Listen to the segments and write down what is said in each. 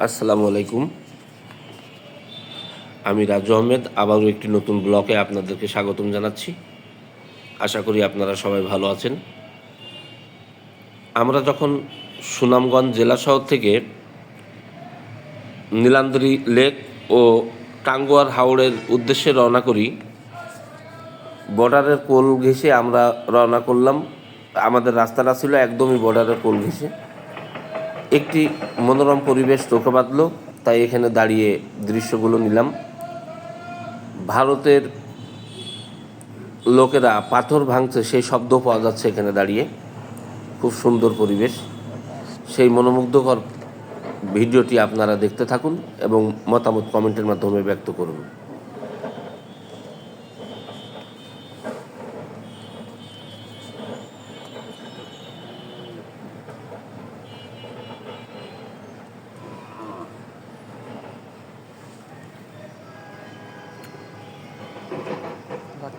আসসালামু আলাইকুম। আমি রাজু আহমেদ আবারও একটি নতুন ব্লগে আপনাদেরকে স্বাগতম জানাচ্ছি। আশা করি আপনারা সবাই ভালো আছেন। আমরা যখন সুনামগঞ্জ জেলা শহর থেকে নীলান্দ্রি লেক ও টাঙ্গুয়ার হাওরের উদ্দেশ্যে রওনা করি, বর্ডারের কোল ঘেঁষে আমরা রওনা করলাম। আমাদের রাস্তাটা ছিল একদমই বর্ডারের কোল ঘেঁষে। একটি মনোরম পরিবেশ চোখে বাঁধল, তাই এখানে দাঁড়িয়ে দৃশ্যগুলো নিলাম। ভারতের লোকেরা পাথর ভাঙছে সেই শব্দ পাওয়া যাচ্ছে এখানে দাঁড়িয়ে। খুব সুন্দর পরিবেশ। সেই মনোমুগ্ধকর ভিডিওটি আপনারা দেখতে থাকুন এবং মতামত কমেন্টের মাধ্যমে ব্যক্ত করুন।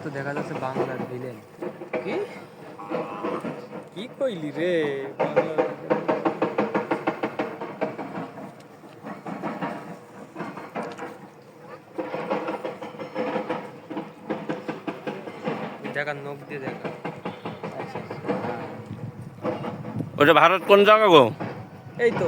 তো দেখা যাচ্ছে বাংলার ভিলেন। কি কি কইলি রে? দেখা নখ দিয়ে দেখা। ওটা ভারত কোন জায়গা গো? এই তো